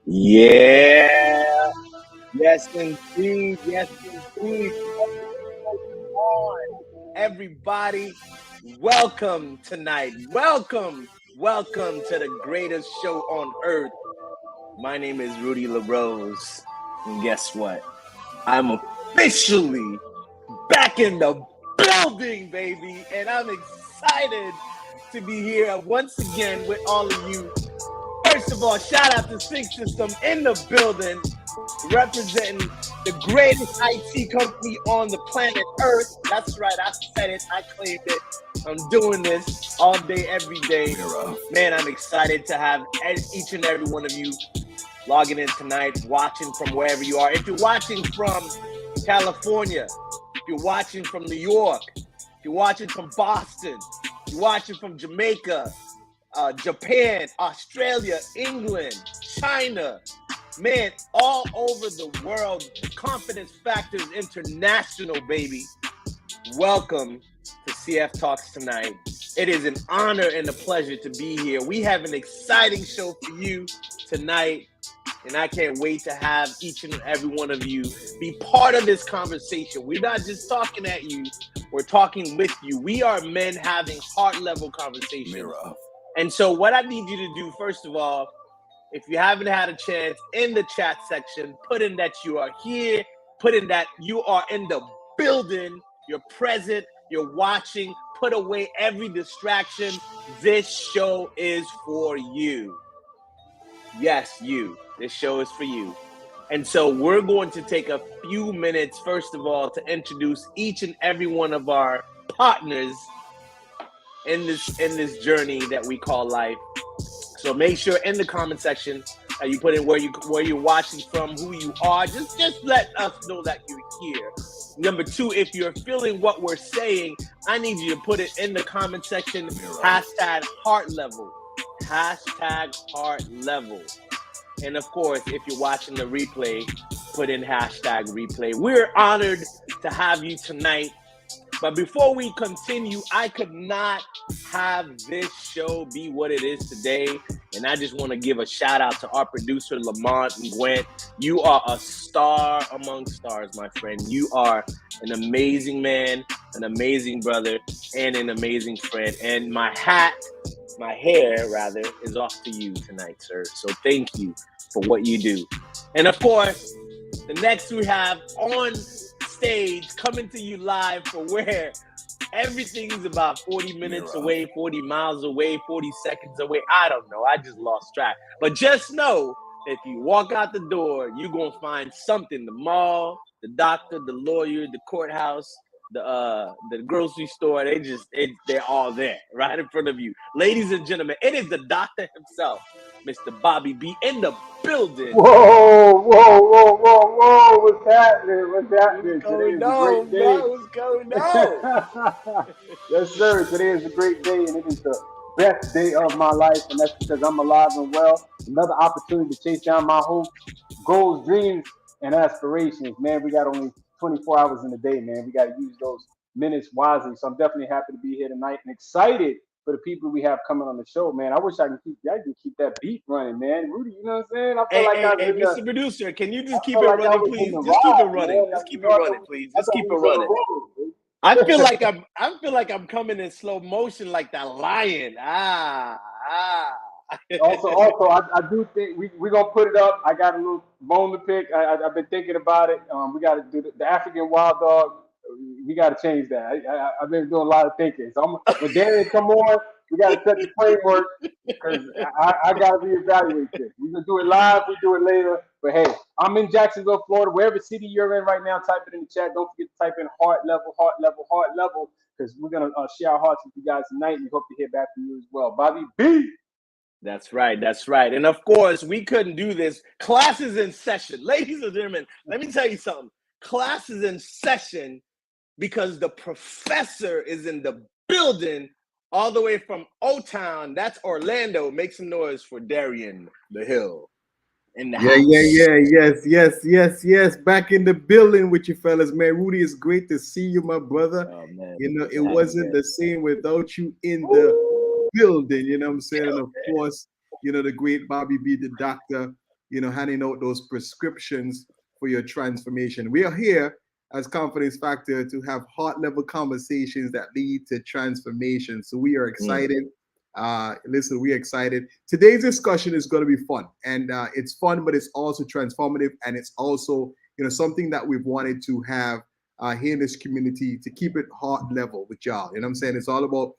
Yeah, yes indeed, yes indeed. On everybody, welcome tonight. Welcome to the greatest show on earth. My name is Rudy LaRose, and guess what? I'm officially back in the building, baby, and I'm excited to be here once again with all of you. First of all, shout out to Sync System in the building, representing the greatest IT company on the planet Earth. That's right, I said it, I claimed it. I'm doing this all day, every day. Man, I'm excited to have each and every one of you logging in tonight, watching from wherever you are. If you're watching from California, if you're watching from New York, if you're watching from Boston, if you're watching from Jamaica, Japan, Australia, England, China, man, all over the world. Confidence Factors International, baby. Welcome to CF Talks tonight. It is an honor and a pleasure to be here. We have an exciting show for you tonight, and I can't wait to have each and every one of you be part of this conversation. We're not just talking at you, we're talking with you. We are men having heart-level conversations. And so what I need you to do, first of all, if you haven't had a chance, in the chat section, put in that you are here, put in that you are in the building, you're present, you're watching, put away every distraction. This show is for you. Yes, you. This show is for you. And so we're going to take a few minutes, first of all, to introduce each and every one of our partners in this journey that we call life. So make sure in the comment section you put in where you're watching from, who you are. Just let us know that you're here. Number two, if you're feeling what we're saying, I need you to put it in the comment section. Hashtag heart level. Hashtag heart level. And of course, if you're watching the replay, put in hashtag replay. We're honored to have you tonight. But before we continue, I could not have this show be what it is today. And I just want to give a shout out to our producer, Lamont and Gwent. You are a star among stars, my friend. You are an amazing man, an amazing brother, and an amazing friend. And my hair, is off to you tonight, sir. So thank you for what you do. And of course, the next we have on stage, coming to you live for where everything is about 40 minutes away, 40 miles away, 40 seconds away. I don't know. I just lost track. But just know that if you walk out the door, you're going to find something. The mall, the doctor, the lawyer, the courthouse, the grocery store. They're all there right in front of you. Ladies and gentlemen, it is the doctor himself, Mr. Bobby B, in the building. Whoa! What's happening? Today is a great day. What's going on? Yes, sir. Today is a great day, and it is the best day of my life, and that's because I'm alive and well. Another opportunity to chase down my hopes, goals, dreams, and aspirations. Man, we got only 24 hours in the day, man. We got to use those minutes wisely. So I'm definitely happy to be here tonight and excited for the people we have coming on the show, man. I wish I can keep that beat running, man. Rudy, you know what I'm saying? I feel like I was Mr. Producer, can you just keep feel it like I running, was please? in the Just keep it ride, running. man. Just keep it I running, thought- please. I Just thought keep we it was on running. the road, I feel like I'm coming in slow motion like that lion. Also, I do think we're gonna put it up. I got a little bone to pick. I've been thinking about it. We got to do the African wild dog. We got to change that. I've been doing a lot of thinking. So when Darian come on, we got to set the framework because I got to reevaluate this. We're gonna do it live. We do it later. But hey, I'm in Jacksonville, Florida. Wherever city you're in right now, type it in the chat. Don't forget to type in heart level, because we're gonna share our hearts with you guys tonight. We hope to hear back from you as well. Bobby B. That's right. And of course, we couldn't do this. Class is in session. Ladies and gentlemen, let me tell you something. Class is in session because the professor is in the building all the way from O-Town. That's Orlando. Make some noise for Darian the Hill in the house. Yes. Back in the building with you fellas, man. Rudy, it's great to see you, my brother. Oh, man. You know, it wasn't the same without you in the building, you know what I'm saying? And of course, you know, the great Bobby B, the doctor, handing out those prescriptions for your transformation. We are here as Confidence Factor to have heart level conversations that lead to transformation. So we are excited. Listen, we're excited. Today's discussion is going to be fun, and it's fun, but it's also transformative, and it's also something that we've wanted to have here in this community to keep it heart level with y'all. You know what I'm saying? It's all about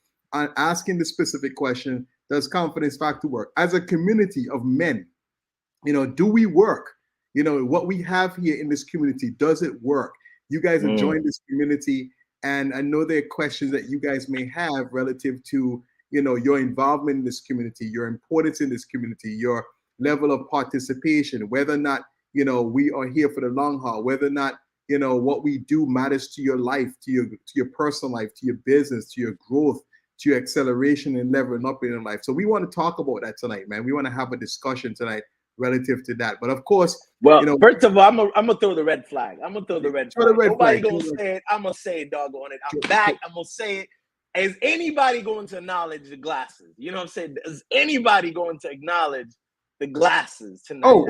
asking the specific question: does Confidence Factor work as a community of men? Do we work? What we have here in this community, does it work? You guys have joined this community, and I know there are questions that you guys may have relative to your involvement in this community, your importance in this community, your level of participation, whether or not we are here for the long haul, whether or not what we do matters to your life, to your personal life, to your business, to your growth, to your acceleration and leveling up in your life. So we want to talk about that tonight, man. We want to have a discussion tonight relative to that. But of course, first of all, I'm gonna throw the red flag. I'm gonna throw the red flag. Nobody gonna say it. I'm gonna say it, doggone it. I'm back. I'm gonna say it. Is anybody going to acknowledge the glasses? You know what I'm saying? Is anybody going to acknowledge the glasses tonight? Oh,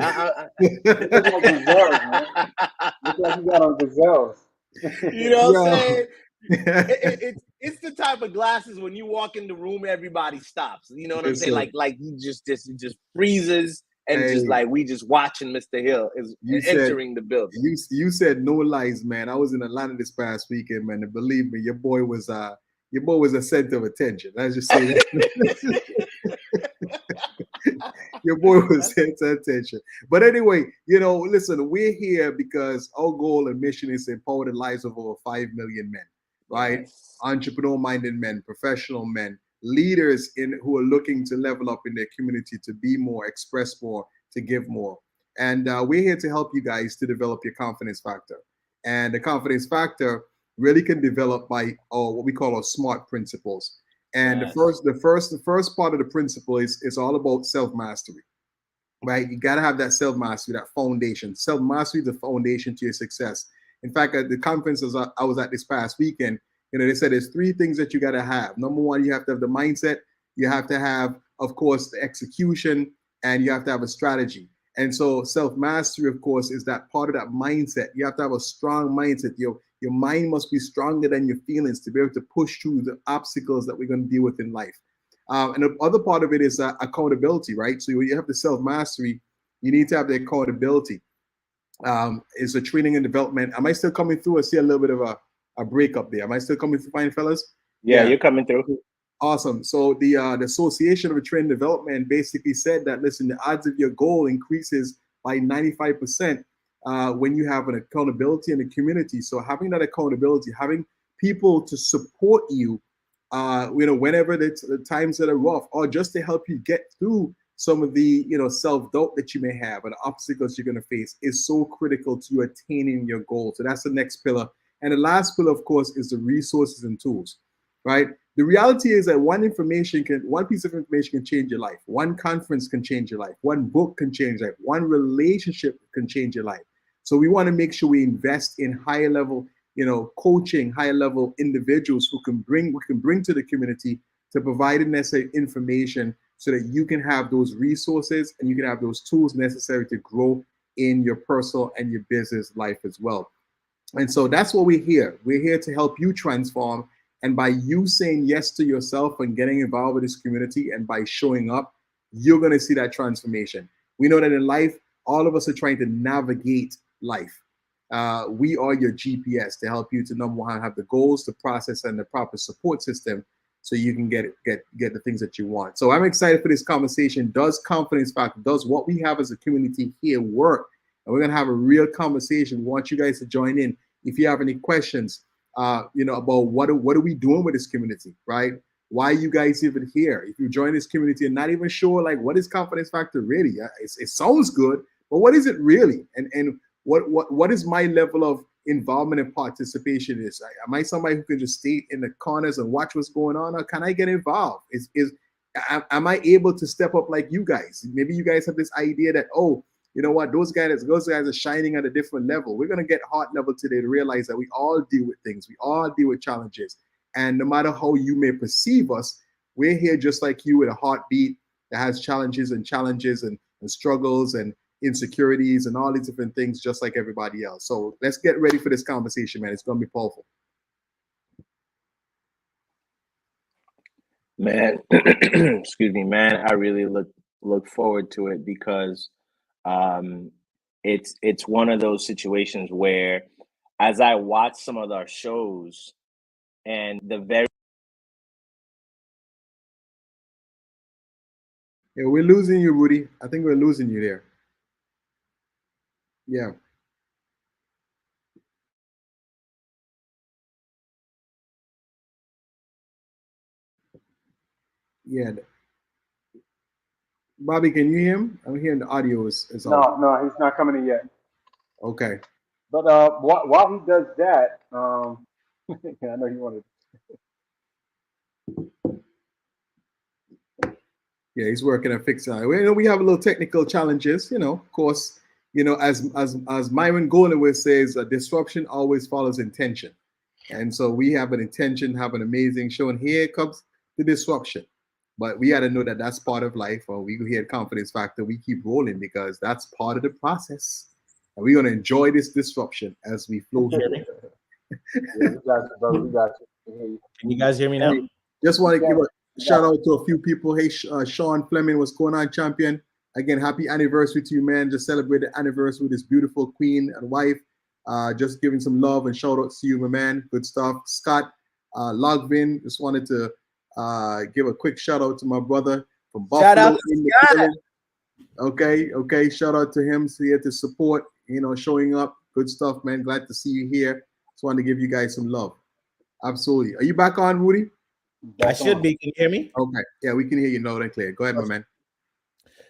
look like Gazelle, man. Look like you got on Gazelles. You know what I'm saying? It's the type of glasses when you walk in the room, everybody stops. You know what I'm saying? Like you just freezes and just like we just watching Mr. Hill is entering the building. You said no lies, man. I was in Atlanta this past weekend, man, and believe me, your boy was a center of attention. Let's just say that. Your boy was center of attention. But anyway, listen, we're here because our goal and mission is to empower the lives of over 5 million men, right? Yes. Entrepreneur-minded men, professional men, leaders who are looking to level up in their community, to be more, express more, to give more. And we're here to help you guys to develop your confidence factor. And the confidence factor really can develop by what we call our SMART principles. And yes. the first part of the principle is all about self-mastery, right? You got to have that self-mastery, that foundation. Self-mastery is the foundation to your success. In fact, at the conferences I was at this past weekend, they said there's 3 things that you got to have. Number 1, you have to have the mindset. You have to have, of course, the execution, and you have to have a strategy. And so self-mastery, of course, is that part of that mindset. You have to have a strong mindset. Your mind must be stronger than your feelings to be able to push through the obstacles that we're going to deal with in life. And the other part of it is accountability, right? So when you have the self-mastery, you need to have the accountability. It's a training and development. Am I still coming through? I see a little bit of a breakup there. Am I still coming through fine, fellas? Yeah, you're coming through. Awesome. So the Association of Training and Development basically said that, listen, the odds of your goal increases by 95% when you have an accountability in the community. So having that accountability, having people to support you, whenever the times that are rough, or just to help you get through some of the, self-doubt that you may have and the obstacles you're going to face, is so critical to you attaining your goal. So that's the next pillar. And the last pillar, of course, is the resources and tools, right? The reality is that one piece of information can change your life. One conference can change your life. One book can change your life. One relationship can change your life. So we want to make sure we invest in higher level, coaching, higher level individuals who can bring to the community to provide the necessary information so that you can have those resources and you can have those tools necessary to grow in your personal and your business life as well. And so that's what we're here. We're here to help you transform. And by you saying yes to yourself and getting involved with this community and by showing up, you're going to see that transformation. We know that in life, all of us are trying to navigate life. We are your GPS to help you to, number 1, have the goals, the process, and the proper support system so you can get the things that you want. So I'm excited for this conversation. Does Confidence Factor, does what we have as a community here work? And we're going to have a real conversation. We want you guys to join in. If you have any questions, about what are we doing with this community, right? Why are you guys even here? If you join this community and not even sure, like, what is Confidence Factor really? It sounds good, but what is it really? And what is my level of involvement and participation is? Am I somebody who can just stay in the corners and watch what's going on, or can I get involved? Am I able to step up like you guys? Maybe you guys have this idea that, oh, you know what, those guys are shining at a different level. We're going to get heart level today to realize that we all deal with things. We all deal with challenges. And no matter how you may perceive us, we're here just like you with a heartbeat that has challenges and struggles and insecurities and all these different things, just like everybody else. So let's get ready for this conversation, man. It's going to be powerful. Man, excuse me, man. I really look forward to it because um, it's one of those situations where, as I watch some of our shows, and the very Yeah, we're losing you, Rudy. I think we're losing you there. Yeah. Yeah. Bobby, can you hear him? I'm hearing the audio is off. No, he's not coming in yet. Okay. But while he does that, I know he wanted. Yeah, he's working on fixing it. We have a little technical challenges, of course, as Myron Goldenwood says, disruption always follows intention. And so we have an intention, have an amazing show, and here comes the disruption. But we got to know that that's part of life. Or we here at Confidence Factor, we keep rolling because that's part of the process. And we're going to enjoy this disruption as we flow through. Yeah, we got you, brother. We got you. Can you guys hear me now? Hey, just want to give a shout out to a few people. Hey, Sean Fleming, what's going on, champion? Again, happy anniversary to you, man. Just celebrate the anniversary with this beautiful queen and wife. Just giving some love and shout outs to you, my man. Good stuff. Scott Logvin, just wanted to give a quick shout out to my brother from Buffalo. Shout out to Scott. Okay. Shout out to him. So here to support, showing up. Good stuff, man. Glad to see you here. Just wanted to give you guys some love. Absolutely. Are you back on, Rudy? I should be. Can you hear me? Okay. Yeah, we can hear you loud and clear. Go ahead, my man.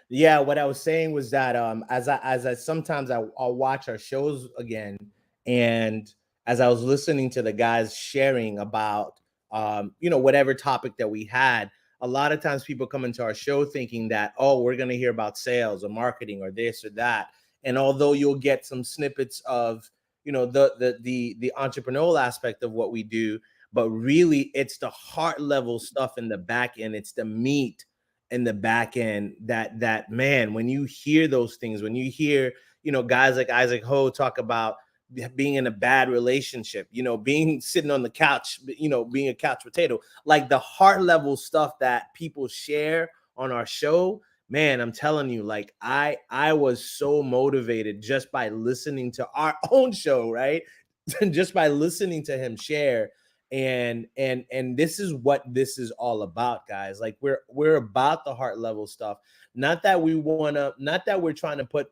Yeah, what I was saying was that as I sometimes I'll watch our shows again, and as I was listening to the guys sharing about whatever topic that we had, a lot of times people come into our show thinking that, oh, we're going to hear about sales or marketing or this or that. And although you'll get some snippets of the entrepreneurial aspect of what we do, but really it's the heart level stuff in the back end. It's the meat in the back end that man, when you hear those things, when you hear, guys like Isaac Ho talk about being in a bad relationship, being sitting on the couch, being a couch potato, like the heart level stuff that people share on our show, man, I'm telling you, like I was so motivated just by listening to our own show, right? Just by listening to him share. And this is what this is all about, guys. Like we're about the heart level stuff. Not that we're trying to put,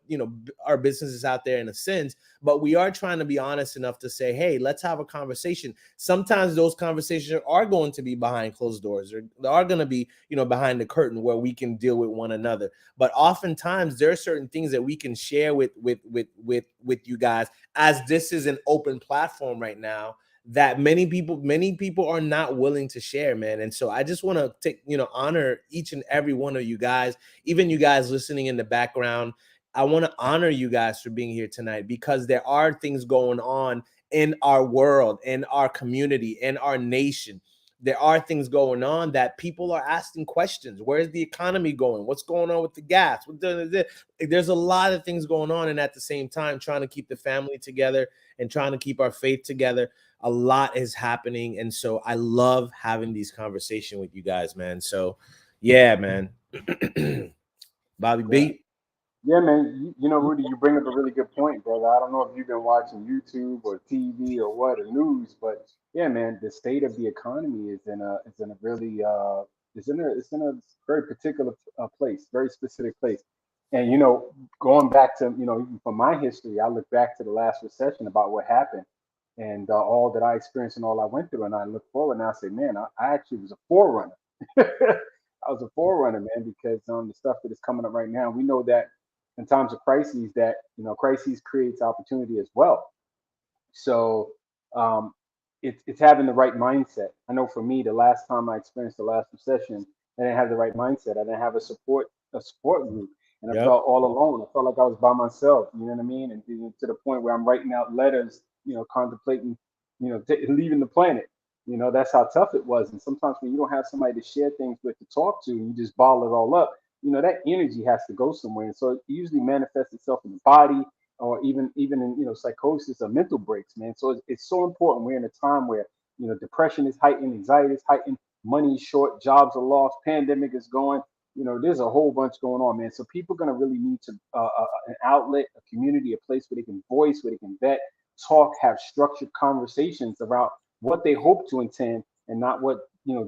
our businesses out there in a sense, but we are trying to be honest enough to say, hey, let's have a conversation. Sometimes those conversations are going to be behind closed doors, or they are going to be, behind the curtain where we can deal with one another. But oftentimes there are certain things that we can share with you guys, as this is an open platform right now, that many people are not willing to share, man. And so I just want to take, honor each and every one of you guys, even you guys listening in the background. I want to honor you guys for being here tonight, because there are things going on in our world, in our community, in our nation. There are things going on that people are asking questions. Where's the economy going? What's going on with the gas? There's a lot of things going on. And at the same time, trying to keep the family together and trying to keep our faith together. A lot is happening. And so I love having these conversations with you guys, man. So yeah, man. Bobby B. Yeah, man. Rudy, you bring up a really good point, brother. I don't know if you've been watching YouTube or TV or what, or news, but yeah, man, the state of the economy is in a really it's in a very particular place, very specific place. And going back to even from my history, I look back to the last recession about what happened, and all that I experienced and all I went through, and I look forward and I say, man, I actually was a forerunner. I was a forerunner, man, because the stuff that is coming up right now, we know that in times of crises, that crises creates opportunity as well. So it's having the right mindset. I know for me, the last time I experienced the last recession, I didn't have the right mindset. I didn't have a support group, and I felt all alone. I felt like I was by myself. You know what I mean? And to the point where I'm writing out letters, contemplating, leaving the planet. That's how tough it was. And sometimes when you don't have somebody to share things with, to talk to, and you just bottle it all up, that energy has to go somewhere. And so it usually manifests itself in the body, or even in psychosis or mental breaks, man. So it's so important. We're in a time where depression is heightened, anxiety is heightened, money is short, jobs are lost, pandemic is going. There's a whole bunch going on, man. So people are gonna really need to an outlet, a community, a place where they can voice, where they can vet, talk, have structured conversations about what they hope to intend, and not what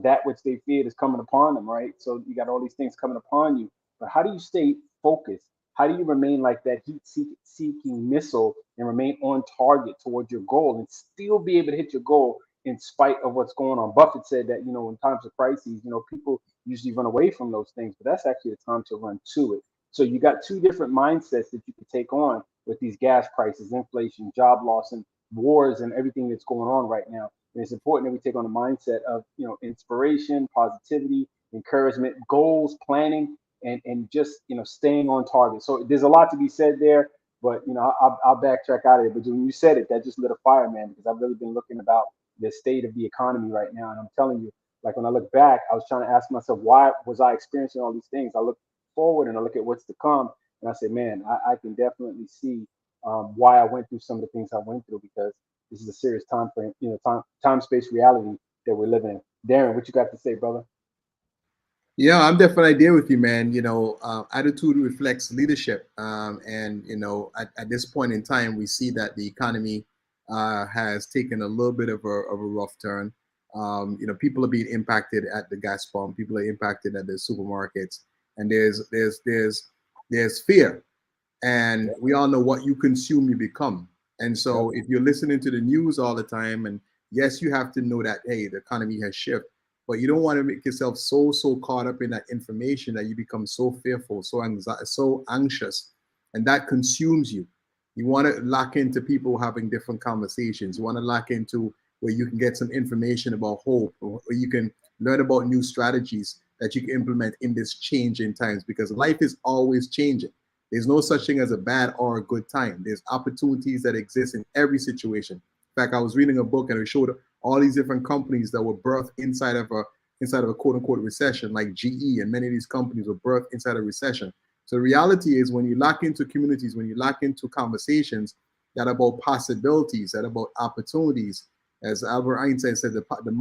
that which they feared is coming upon them, right? So you got all these things coming upon you, but how do you stay focused? How do you remain like that heat-seeking missile and remain on target towards your goal and still be able to hit your goal in spite of what's going on? Buffett said that in times of crises, people usually run away from those things, but that's actually the time to run to it. So you got two different mindsets that you can take on with these gas prices, inflation, job loss, and wars, and everything that's going on right now. And it's important that we take on the mindset of inspiration, positivity, encouragement, goals, planning, and just staying on target. So there's a lot to be said there, but I'll backtrack out of it. But when you said it, that just lit a fire, man, because I've really been looking about the state of the economy right now, and I'm telling you, like when I look back, I was trying to ask myself, why was I experiencing all these things? I look forward and I look at what's to come, and I say, man, I can definitely see why I went through some of the things I went through, because this is a serious time frame, time space reality that we're living in. Darren, what you got to say, brother? Yeah, I'm definitely there with you, man. Attitude reflects leadership, and at this point in time, we see that the economy has taken a little bit of a rough turn. People are being impacted at the gas pump. People are impacted at the supermarkets, and there's fear, and we all know what you consume, you become. And so, if you're listening to the news all the time, and yes, you have to know that hey, the economy has shifted. But you don't want to make yourself so caught up in that information that you become so fearful, so anxious, and that consumes you. You want to lock into people having different conversations. You want to lock into where you can get some information about hope, or you can learn about new strategies that you can implement in this changing times, because life is always changing. There's no such thing as a bad or a good time. There's opportunities that exist in every situation. In fact, I was reading a book and it showed all these different companies that were birthed inside of a quote unquote recession, like GE, and many of these companies were birthed inside a recession. So the reality is, when you lock into communities, when you lock into conversations that are about possibilities, that are about opportunities, as Albert Einstein said, the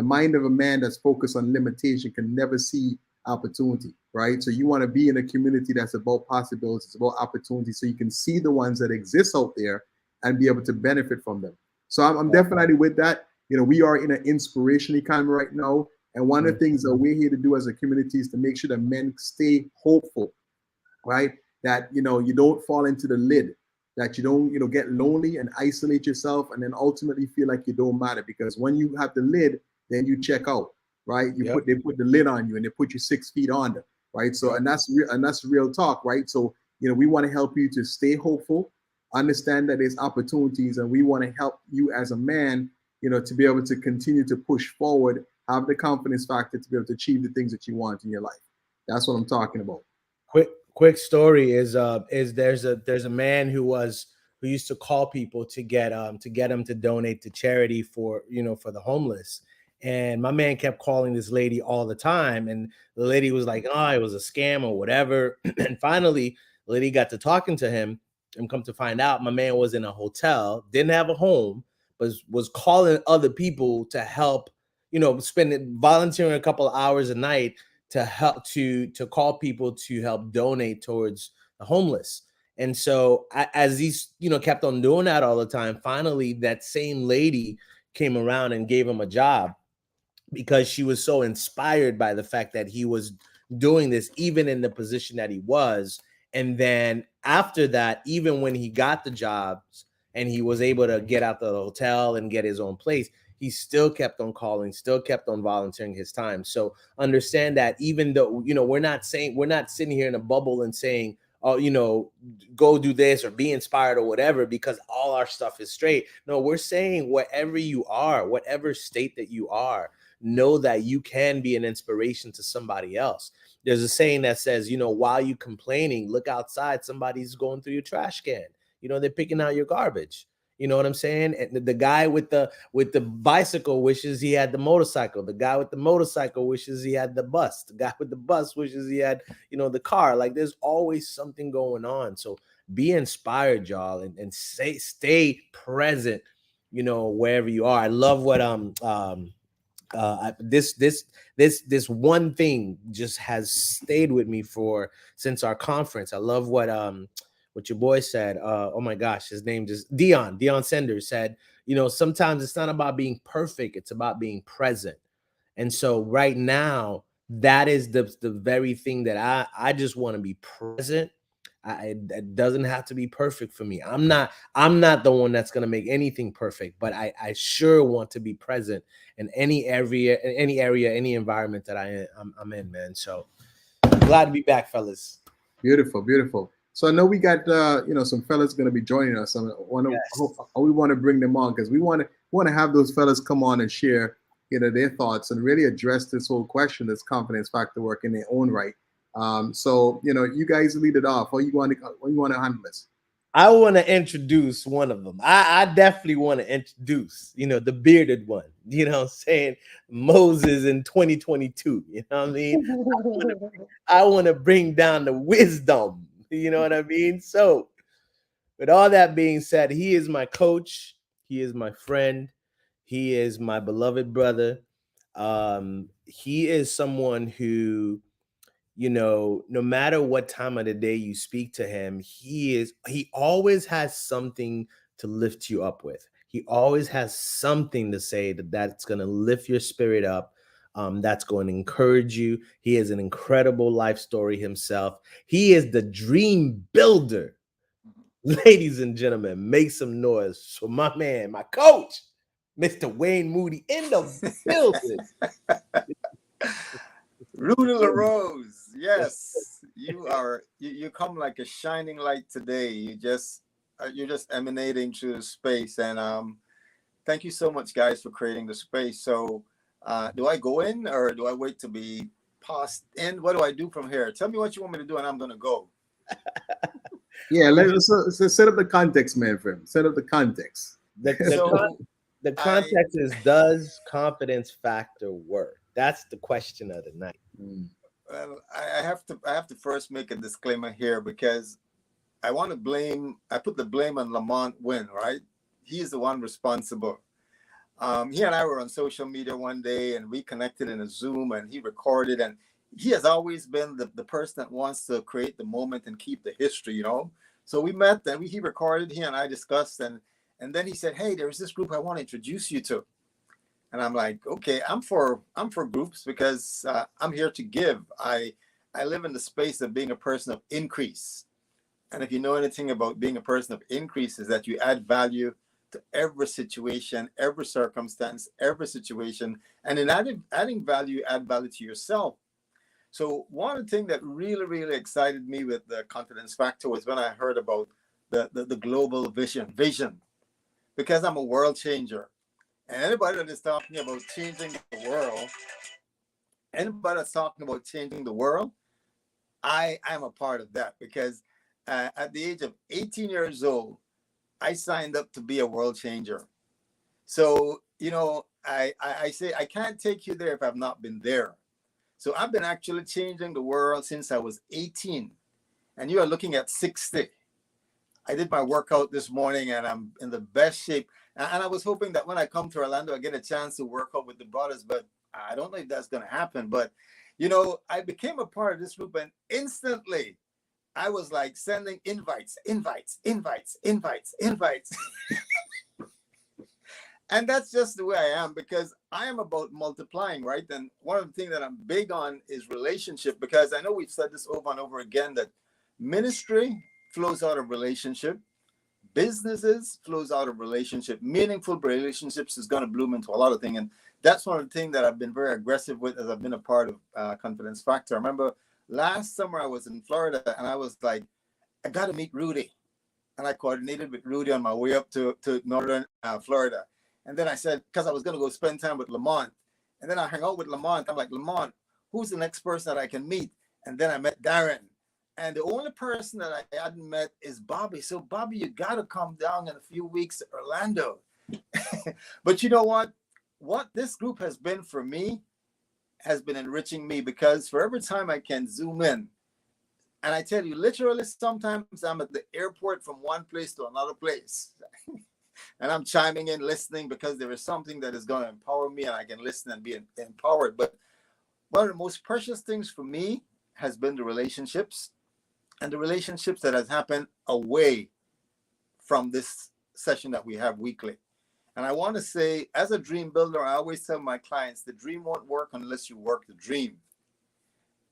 mind of a man that's focused on limitation can never see opportunity, right? So you want to be in a community that's about possibilities, about opportunities, so you can see the ones that exist out there and be able to benefit from them. So I'm definitely with that. We are in an inspiration economy right now. And one of the things that we're here to do as a community is to make sure that men stay hopeful, right? That, you don't fall into the lid, that you don't, get lonely and isolate yourself and then ultimately feel like you don't matter. Because when you have the lid, then you check out, right? They put the lid on you and they put you 6 feet under, right? So, and that's real talk, right? So, we want to help you to stay hopeful, understand that there's opportunities, and we want to help you as a man, to be able to continue to push forward, have the confidence factor to be able to achieve the things that you want in your life. That's what I'm talking about. Quick story is there's a man who used to call people to get them to donate to charity for the homeless. And my man kept calling this lady all the time, and the lady was like, oh, it was a scam or whatever. And finally, the lady got to talking to him, and come to find out, my man was in a hotel, didn't have a home, but was calling other people to help, volunteering a couple of hours a night to help to call people to help donate towards the homeless. And so as he's kept on doing that all the time, finally that same lady came around and gave him a job, because she was so inspired by the fact that he was doing this even in the position that he was. And then after that, even when he got the jobs and he was able to get out the hotel and get his own place, he still kept on calling, still kept on volunteering his time. So understand that even though, we're not sitting here in a bubble and saying, oh, go do this or be inspired or whatever, because all our stuff is straight. No, we're saying wherever you are, whatever state that you are, know that you can be an inspiration to somebody else. There's a saying that says, while you complaining, look outside, somebody's going through your trash can. They're picking out your garbage. You know what I'm saying? And the guy with the bicycle wishes he had the motorcycle. The guy with the motorcycle wishes he had the bus. The guy with the bus wishes he had, the car. Like there's always something going on. So be inspired, y'all, and stay present, wherever you are. I love what this one thing just has stayed with me since our conference. I love what your boy said. Oh my gosh, his name just Deion Sanders said, sometimes it's not about being perfect, it's about being present. And so right now, that is the very thing that I just want to be present. It doesn't have to be perfect for me. I'm not the one that's going to make anything perfect, but I sure want to be present in any area, any environment that I'm in, man. So glad to be back, fellas. Beautiful, beautiful. So I know we got some fellas going to be joining us. We want to bring them on because we want to have those fellas come on and share their thoughts and really address this whole question, this confidence factor work in their own right. So you guys lead it off. How you want to handle this? I want to introduce one of them. I definitely want to introduce, the bearded one. You know what I'm saying? Moses in 2022. You know what I mean? I want to bring down the wisdom. You know what I mean? So, with all that being said, he is my coach. He is my friend. He is my beloved brother. He is someone who, no matter what time of the day you speak to him, he always has something to lift you up with. He always has something to say that's going to lift your spirit up. That's going to encourage you. He is an incredible life story himself. He is the dream builder. Ladies and gentlemen, make some noise for my man, my coach, Mr. Wayne Moody in the building. Rudy LaRose, yes, you come like a shining light today. You're just emanating through the space, and thank you so much, guys, for creating the space. So, do I go in or do I wait to be passed in? What do I do from here? Tell me what you want me to do, and I'm gonna go. Yeah, let's set up the context, man. For him, set up the context. The context is: does confidence factor work? That's the question of the night. Well, I have to first make a disclaimer here because I put the blame on Lamont Wynn, right? He is the one responsible. He and I were on social media one day and we connected in a Zoom and he recorded, and he has always been the person that wants to create the moment and keep the history, So we met and he recorded, he and I discussed, and then he said, hey, there's this group I want to introduce you to. And I'm like, okay, I'm for groups because I'm here to give. I live in the space of being a person of increase. And if you know anything about being a person of increase, is that you add value to every situation, every circumstance, every situation. And in adding value, you add value to yourself. So one thing that really, really excited me with the confidence factor was when I heard about the global vision, because I'm a world changer. And anybody that is talking about changing the world, I am a part of that because at the age of 18 years old, I signed up to be a world changer. So, I say I can't take you there if I've not been there. So I've been actually changing the world since I was 18. And you are looking at 60. I did my workout this morning and I'm in the best shape. And I was hoping that when I come to Orlando, I get a chance to work out with the brothers, but I don't know if that's going to happen. But, I became a part of this group and instantly I was like sending invites. And that's just the way I am because I am about multiplying, right? And one of the things that I'm big on is relationship, because I know we've said this over and over again, that ministry flows out of relationship. Businesses flows out of relationship. Meaningful relationships is going to bloom into a lot of things. And that's one of the things that I've been very aggressive with as I've been a part of Confidence Factor. I remember last summer I was in Florida and I was like, I got to meet Rudy. And I coordinated with Rudy on my way up to Northern Florida. And then I said, because I was going to go spend time with Lamont. And then I hung out with Lamont. I'm like, Lamont, who's the next person that I can meet? And then I met Darren. And the only person that I hadn't met is Bobby. So Bobby, you got to come down in a few weeks to Orlando. But you know what? What this group has been for me has been enriching me, because for every time I can zoom in, and I tell you, literally, sometimes I'm at the airport from one place to another place. And I'm chiming in, listening, because there is something that is going to empower me, and I can listen and be empowered. But one of the most precious things for me has been the relationships, and the relationships that has happened away from this session that we have weekly. And I want to say, as a dream builder, I always tell my clients, the dream won't work unless you work the dream.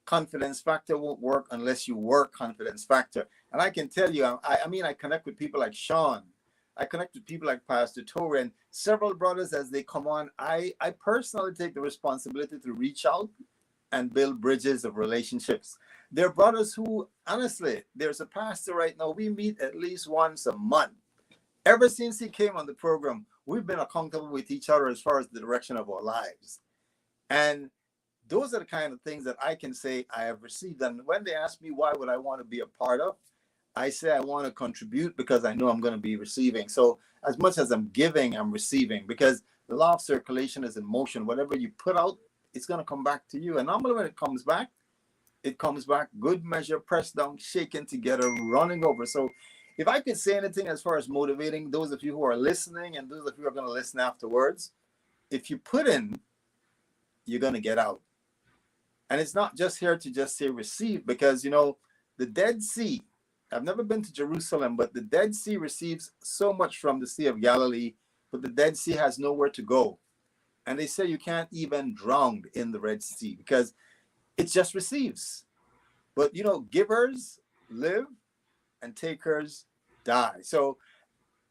Confidence factor won't work unless you work confidence factor. And I can tell you, I connect with people like Sean. I connect with people like Pastor Torre and several brothers as they come on. I personally take the responsibility to reach out and build bridges of relationships. There are brothers who, honestly, there's a pastor right now, we meet at least once a month. Ever since he came on the program, we've been accountable with each other as far as the direction of our lives. And those are the kind of things that I can say I have received. And when they ask me why would I want to be a part of, I say I want to contribute because I know I'm going to be receiving. So as much as I'm giving, I'm receiving, because the law of circulation is in motion. Whatever you put out, it's going to come back to you. And normally when it comes back good measure, pressed down, shaken together, running over. So if I could say anything as far as motivating those of you who are listening and those of you who are going to listen afterwards, if you put in, you're going to get out. And it's not just here to just say receive, because, you know, the Dead Sea, I've never been to Jerusalem, but the Dead Sea receives so much from the Sea of Galilee, but the Dead Sea has nowhere to go. And they say you can't even drown in the Red Sea because it just receives. But, you know, givers live and takers die. So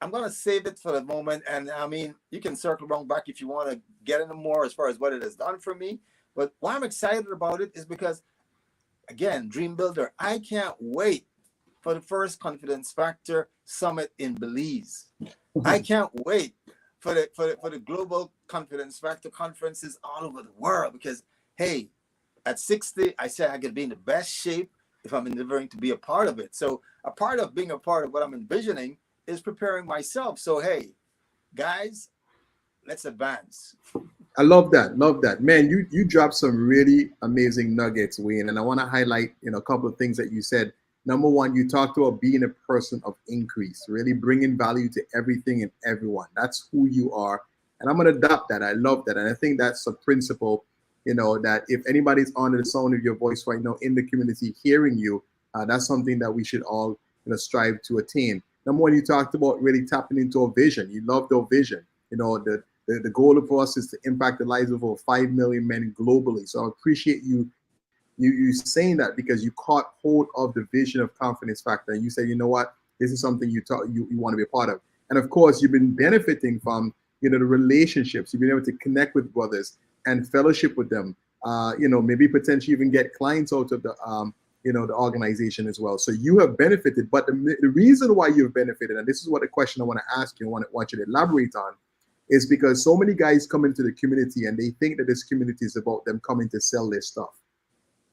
I'm going to save it for the moment. And I mean, you can circle around back if you want to get into more as far as what it has done for me. But why I'm excited about it is because, again, Dream Builder, I can't wait for the first Confidence Factor Summit in Belize. I can't wait for the Global Confidence Factor conferences all over the world, because, hey, at 60, I said I could be in the best shape if I'm endeavoring to be a part of it. So a part of being a part of what I'm envisioning is preparing myself. So, hey, guys, let's advance. I love that. Love that. Man, you dropped some really amazing nuggets, Wayne. And I want to highlight, a couple of things that you said. Number one, you talked about being a person of increase, really bringing value to everything and everyone. That's who you are. And I'm going to adopt that. I love that. And I think that's a principle, that if anybody's under the sound of your voice right now in the community hearing you, that's something that we should all strive to attain. Number one, you talked about really tapping into a vision. You loved our vision. The goal for us is to impact the lives of over 5 million men globally. So I appreciate you saying that, because you caught hold of the vision of Confidence Factor, and you said, you know what, this is something you want to be a part of. And of course, you've been benefiting from the relationships. You've been able to connect with brothers and fellowship with them. Maybe potentially even get clients out of the the organization as well. So you have benefited. But the reason why you've benefited, and this is what the question I want to ask you, I want you to elaborate on, is because so many guys come into the community and they think that this community is about them coming to sell their stuff.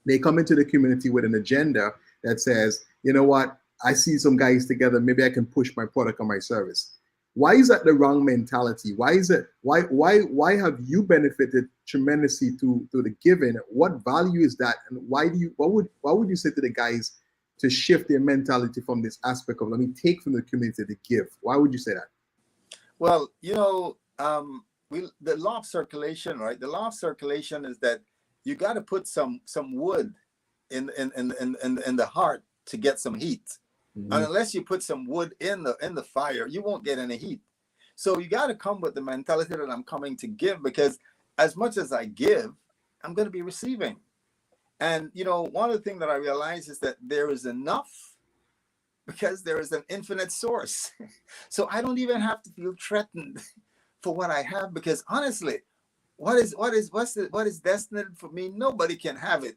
They come into the community with an agenda that says, you know what, I see some guys together, maybe I can push my product or my service. Why is that the wrong mentality? Why have you benefited tremendously through the giving? What value is that? And what would you say to the guys to shift their mentality from this aspect of, let me take from the community to give? Why would you say that? Well, the law of circulation, right? The law of circulation is that you got to put some wood in the heart to get some heat. Mm-hmm. And unless you put some wood in the fire, you won't get any heat. So you got to come with the mentality that I'm coming to give, because as much as I give, I'm going to be receiving. And one of the things that I realize is that there is enough, because there is an infinite source. So I don't even have to feel threatened for what I have, because honestly, what is destined for me, nobody can have it.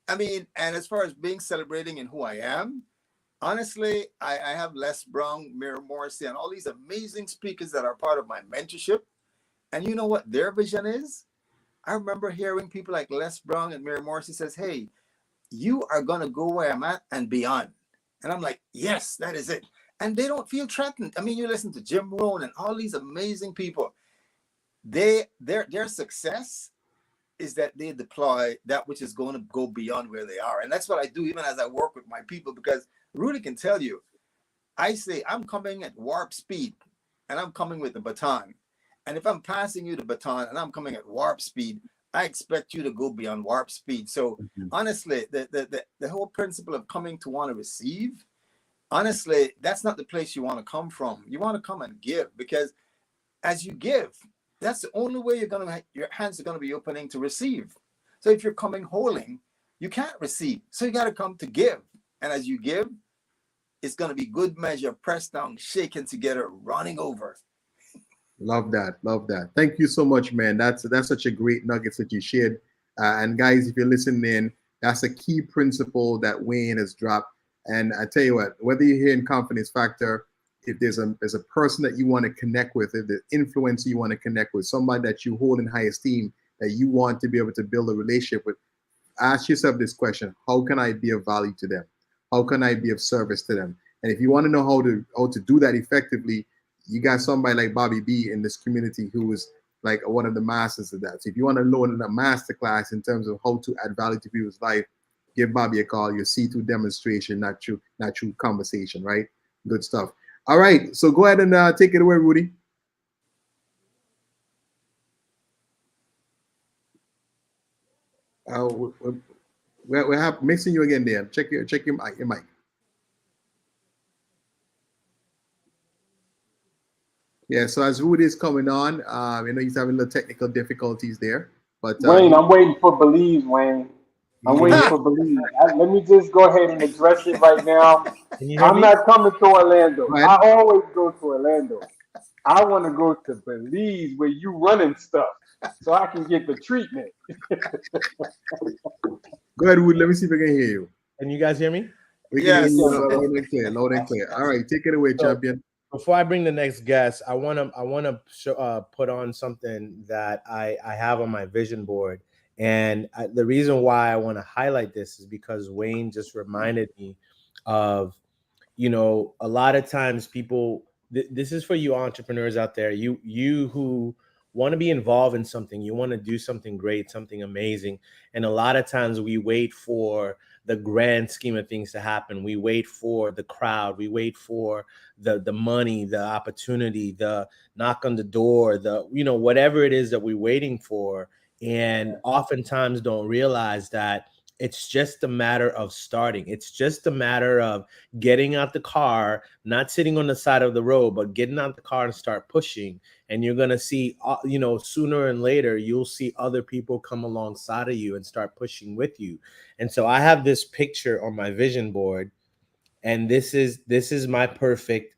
I mean, and as far as celebrating in who I am, honestly, I have Les Brown, Mira Morrissey, and all these amazing speakers that are part of my mentorship. And you know what their vision is? I remember hearing people like Les Brown and Mira Morrissey says, hey, you are going to go where I'm at and beyond. And I'm like, yes, that is it. And they don't feel threatened. I mean, you listen to Jim Rohn and all these amazing people. Their success is that they deploy that which is going to go beyond where they are. And that's what I do even as I work with my people, because Rudy can tell you, I say, I'm coming at warp speed and I'm coming with the baton. And if I'm passing you the baton and I'm coming at warp speed, I expect you to go beyond warp speed. So honestly, the whole principle of coming to want to receive, honestly, that's not the place you want to come from. You want to come and give, because as you give, that's the only way your hands are going to be opening to receive. So if you're coming holding, you can't receive. So you got to come to give. And as you give, it's going to be good measure, pressed down, shaken together, running over. Love that. Love that. Thank you so much, man. That's such a great nuggets that you shared. And guys, if you're listening in, that's a key principle that Wayne has dropped. And I tell you what, whether you're here in Confidence Factor, if there's a person that you want to connect with, if the influencer you want to connect with, somebody that you hold in high esteem, that you want to be able to build a relationship with, ask yourself this question: how can I be of value to them? How can I be of service to them? And if you want to know how to do that effectively, you got somebody like Bobby B in this community who is like one of the masters of that. So if you want to learn a master class in terms of how to add value to people's life, give Bobby a call. You'll see through demonstration, not through conversation, right? Good stuff. All right, so go ahead and take it away, Rudy. We're mixing you again, Dan. Check your mic. Yeah, so as Rudy is coming on, he's having little technical difficulties there. But Wayne, I'm waiting for Belize, Wayne. I'm waiting for Belize. Let me just go ahead and address it right now. I'm not coming to Orlando. Right. I always go to Orlando. I want to go to Belize where you running stuff so I can get the treatment. Go ahead, Wood. Let me see if I can hear you. Can you guys hear me? Yes. Loud and clear. Loud and clear. All right, take it away, champion. Before I bring the next guest, I want to put on something that I have on my vision board. And the reason why I want to highlight this is because Wayne just reminded me of, a lot of times people, this is for you entrepreneurs out there, you who want to be involved in something, you want to do something great, something amazing. And a lot of times we wait for the grand scheme of things to happen. We wait for the crowd. We wait for the money, the opportunity, the knock on the door, whatever it is that we're waiting for. And oftentimes don't realize that it's just a matter of starting. It's just a matter of getting out the car, not sitting on the side of the road, but getting out the car and start pushing. And you're going to see, sooner and later, you'll see other people come alongside of you and start pushing with you. And so I have this picture on my vision board, and this is my perfect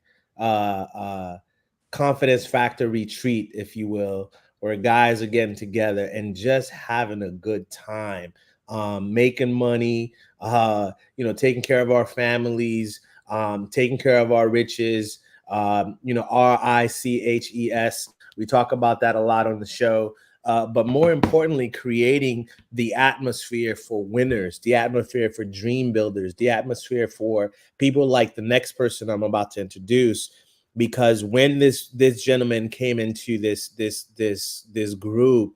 confidence factor retreat, if you will, where guys are getting together and just having a good time, making money, taking care of our families, taking care of our riches, RICHES. We talk about that a lot on the show. But more importantly, creating the atmosphere for winners, the atmosphere for dream builders, the atmosphere for people like the next person I'm about to introduce. Because when this gentleman came into this group,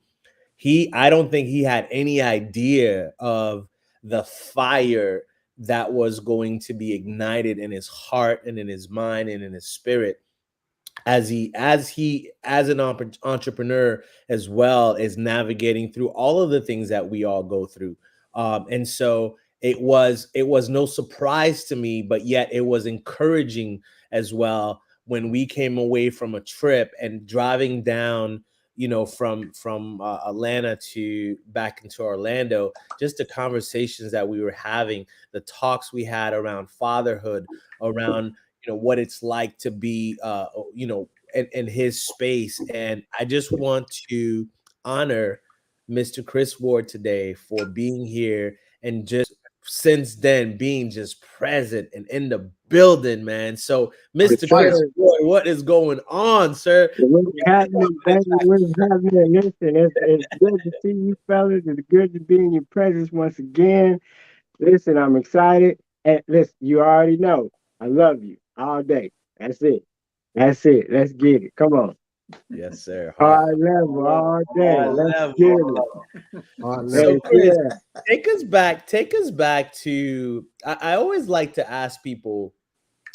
I don't think he had any idea of the fire that was going to be ignited in his heart and in his mind and in his spirit as an entrepreneur, as well as navigating through all of the things that we all go through. And so it was no surprise to me, but yet it was encouraging as well when we came away from a trip and driving down, from Atlanta to back into Orlando, just the conversations that we were having, the talks we had around fatherhood, around, what it's like to be, in his space. And I just want to honor Mr. Chris Ward today for being here and just since then being just present and in the building, man. So, Mr. Chris Ward, what is going on, sir? What's happening, baby? What's happening? Listen, it's good to see you fellas. It's good to be in your presence once again. Listen, I'm excited. And listen, you already know I love you all day. That's it. That's it. Let's get it. Come on. Yes, sir. High level all day. High Let's level. get it. So Heck Chris, yeah. take us back to I always like to ask people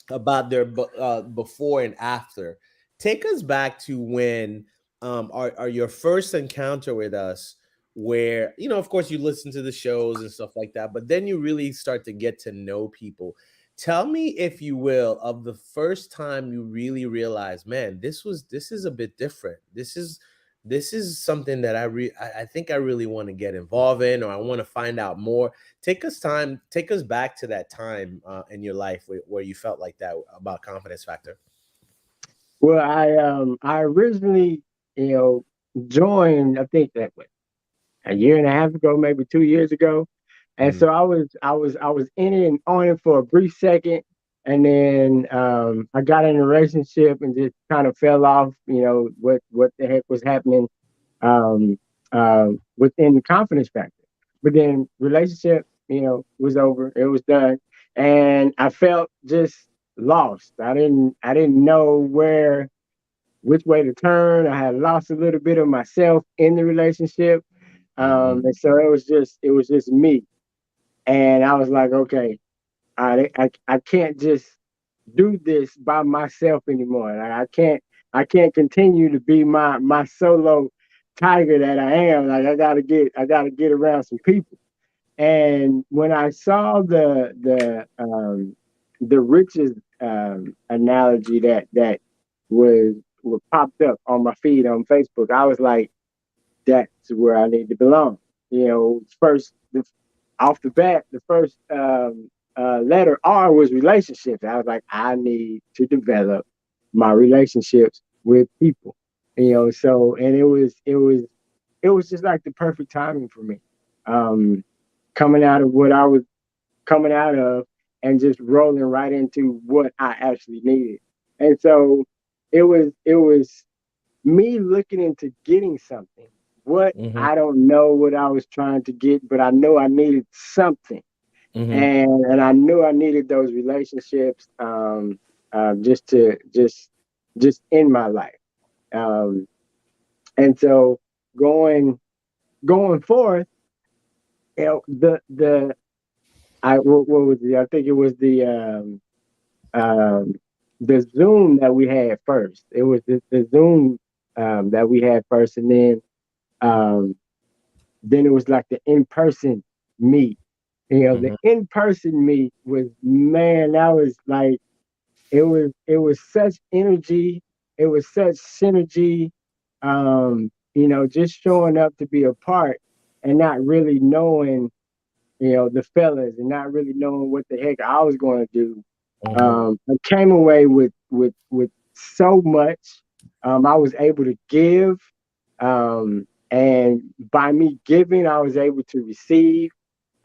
about their before and after. Take us back to when are your first encounter with us, where of course you listen to the shows and stuff like that, but then you really start to get to know people. Tell me, if you will, of the first time you really realized, man, this is a bit different. This is something that I think I really want to get involved in, or I want to find out more. Take us back to that time in your life where you felt like that about Confidence Factor. Well, I originally, joined, I think that was a year and a half ago, maybe 2 years ago. And so I was in it and on it for a brief second, and then I got in a relationship and just kind of fell off. What the heck was happening within the Confidence Factor. But then relationship, was over. It was done, and I felt just lost. I didn't know which way to turn. I had lost a little bit of myself in the relationship, and so it was just me. And I was like, okay, I can't just do this by myself anymore. Like, I can't continue to be my solo tiger that I am. Like, I gotta get around some people. And when I saw the riches analogy that was popped up on my feed on Facebook, I was like, that's where I need to belong. First, off the bat, the first letter R was relationships. I was like, I need to develop my relationships with people. So, and it was just like the perfect timing for me. Um, Coming out of what I was coming out of, and just rolling right into what I actually needed. And so it was me looking into getting something. What, Mm-hmm. I don't know what I was trying to get, but I know I needed something. Mm-hmm. And I knew I needed those relationships, just in my life. Um, and so going forth, the what was it? I think it was the Zoom that we had first. It was the Zoom that we had first, and um, then it was like the in-person meet. The Mm-hmm. in-person meet was, man, that was like, it was such energy, it was such synergy. Just showing up to be a part and not really knowing, the fellas, and not really knowing what the heck I was going to do. I came away with so much. I was able to give, and by me giving, I was able to receive,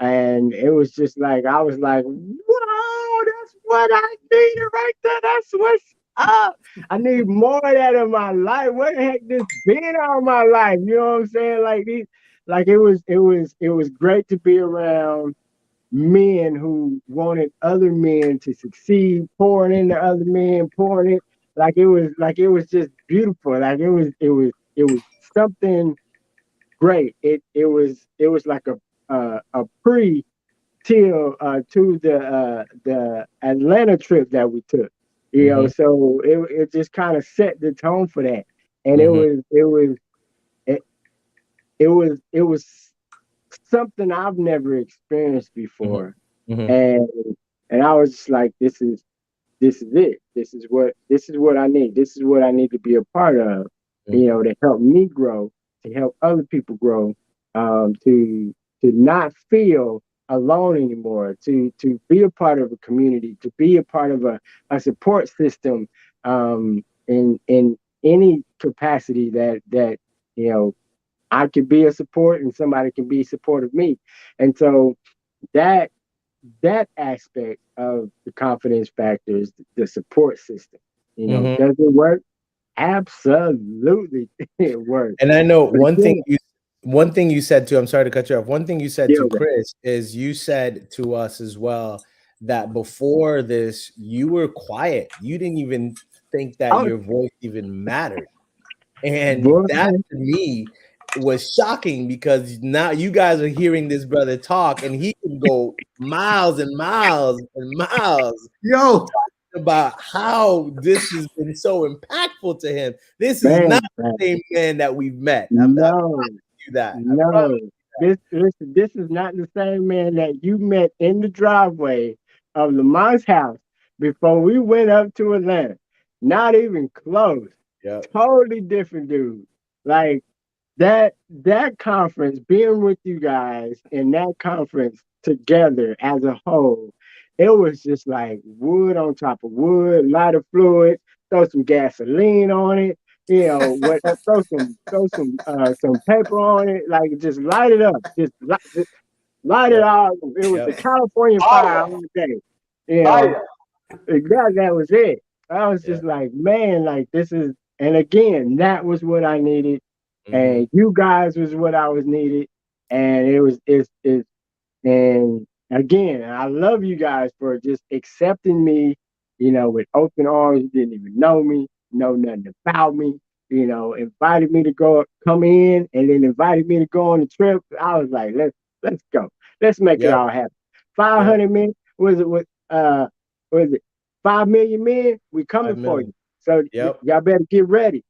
and it was just like, I was like, "Whoa, that's what I needed right there. That's what's up. I need more of that in my life. What the heck this been all my life? You know what I'm saying? Like it was great to be around men who wanted other men to succeed, pouring into other men, pouring it. Like it was just beautiful. Like it was something great. It was like a pre till to the Atlanta trip that we took. Mm-hmm. So it just kind of set the tone for that. And it Mm-hmm. was it was it, it was something I've never experienced before. Mm-hmm. And I was just like, this is it. This is what I need. This is what I need to be a part of, to help me grow, to help other people grow, to not feel alone anymore, to be a part of a community, to be a part of a support system, in any capacity that I could be a support and somebody can be a support of me. And so that that aspect of the Confidence Factor is the support system. Mm-hmm. Does it work? Absolutely, it works. And I know But one thing again, one thing you said to, I'm sorry to cut you off. One thing you said Yeah, to Chris is you said to us as well that before this, you were quiet. You didn't even think that I was, your voice even mattered. And boy, that to me was shocking because now you guys are hearing this brother talk and he can go miles and miles and miles Yo, about how this has been so impactful to him. This is not man, the same man that we've met. I no, you that. I promise no. This is not the same man that you met in the driveway of Lamont's house before we went up to Atlanta. Not even close. you. Totally different dude. Like that conference, being with you guys in that conference together as a whole, it was just like wood on top of wood, lighter fluid, throw some gasoline on it, you know, what some paper on it, like just light it up, just light it Yep. all. It was the Yep. California fire all day. You know, Fire. that was it. I was Yeah. just like, man, like this is, and again, that was what I needed, Mhm. and you guys was what I was needed, and and again, I love you guys for just accepting me, you know, with open arms. You didn't even know me, know nothing about me, you know, invited me to come in, and then invited me to go on the trip. I was like, let's go, let's make it Yep. all happen. 500 men, was it 5 million men? We 5 coming for million. you. So Yep. y'all better get ready.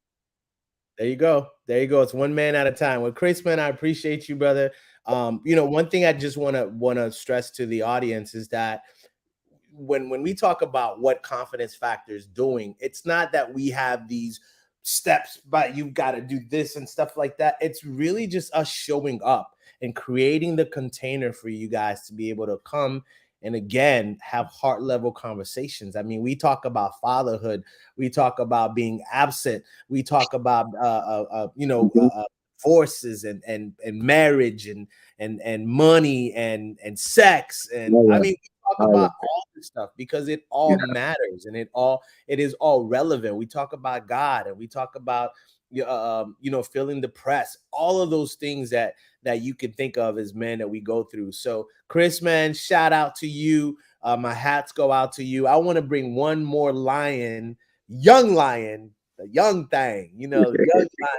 There you go. There you go. It's one man at a time. Well, Chris, man, I appreciate you, brother. You know, one thing I just wanna stress to the audience is that when we talk about what confidence factor is doing, it's not that we have these steps, but you've got to do this and stuff like that. It's really just us showing up and creating the container for you guys to be able to come and again have heart level conversations. I mean, we talk about fatherhood, we talk about being absent, we talk about forces and marriage and money and sex, and Oh, I yeah. mean, we talk Oh, about all this stuff because it all Yeah. matters and it is all relevant. We talk about God and we talk about feeling depressed, all of those things that you can think of as men that we go through. So Chris, man, shout out to you. My hats go out to you. I want to bring one more young lion, the young thing, young